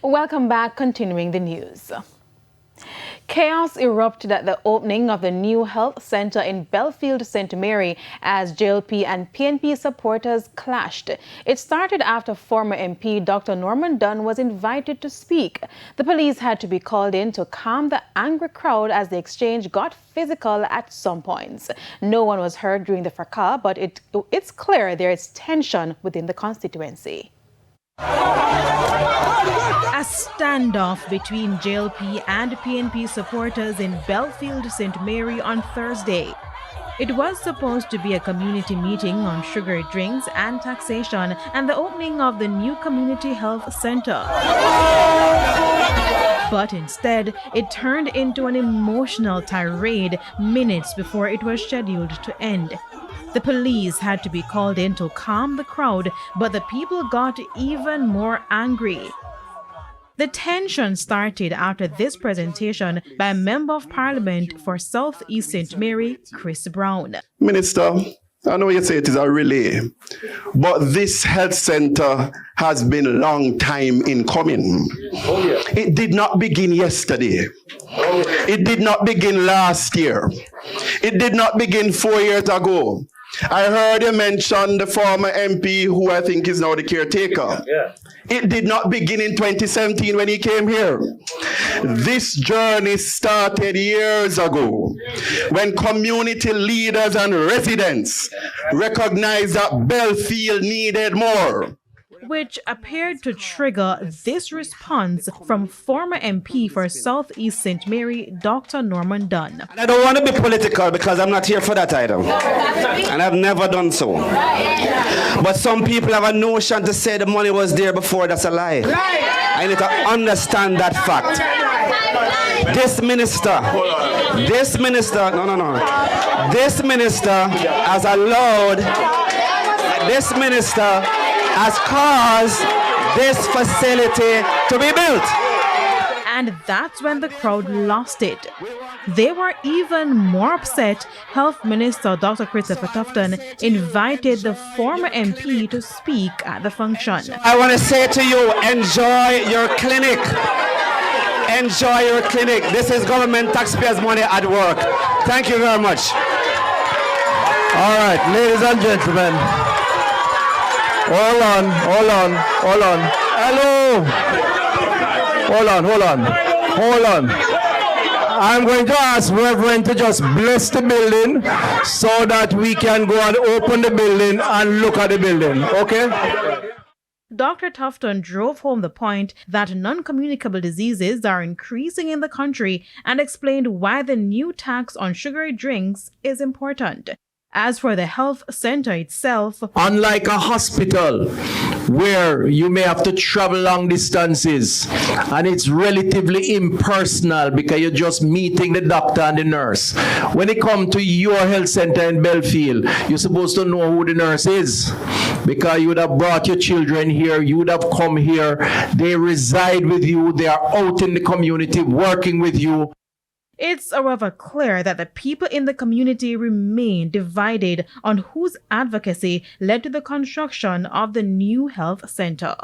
Welcome back, continuing the news. Chaos erupted at the opening of the new health center in Belfield, St. Mary, as JLP and PNP supporters clashed. It started after former MP Dr. Norman Dunn was invited to speak. The police had to be called in to calm the angry crowd as the exchange got physical at some points. No one was hurt during the fracas, but it's clear there is tension within the constituency. A standoff between JLP and PNP supporters in Belfield, St. Mary on Thursday. It was supposed to be a community meeting on sugary drinks and taxation and the opening of the new community health center. But instead, it turned into an emotional tirade minutes before it was scheduled to end. The police had to be called in to calm the crowd, but the people got even more angry. The tension started after this presentation by Member of Parliament for South East St. Mary, Chris Brown. Minister, I know you say it is a relay, but this health center has been a long time in coming. It did not begin yesterday. It did not begin last year. It did not begin 4 years ago. I heard you mention the former MP who I think is now the caretaker. It did not begin in 2017 when he came here. This journey started years ago when community leaders and residents recognized that Belfield needed more, which appeared to trigger this response from former MP for South East St. Mary, Dr. Norman Dunn. And I don't want to be political because I'm not here for that item. And I've never done so. But some people have a notion to say the money was there before. That's a lie. I need to understand that fact. This minister has allowed, this minister has caused this facility to be built. And that's when the crowd lost it. They were even more upset. Health Minister Dr. Christopher Tufton invited the former MP to speak at the function. I want to say to you, enjoy your clinic. Enjoy your clinic. This is government taxpayers' money at work. Thank you very much. All right, ladies and gentlemen. Hold on. Hello. Hold on. I'm going to ask Reverend to just bless the building so that we can go and open the building and look at the building, okay? Dr. Tufton drove home the point that non-communicable diseases are increasing in the country and explained why the new tax on sugary drinks is important. As for the health center itself, unlike a hospital where you may have to travel long distances and it's relatively impersonal because you're just meeting the doctor and the nurse. When it comes to your health center in Belfield, you're supposed to know who the nurse is because you would have brought your children here, you would have come here, they reside with you, they are out in the community working with you. It's however clear that the people in the community remain divided on whose advocacy led to the construction of the new health center.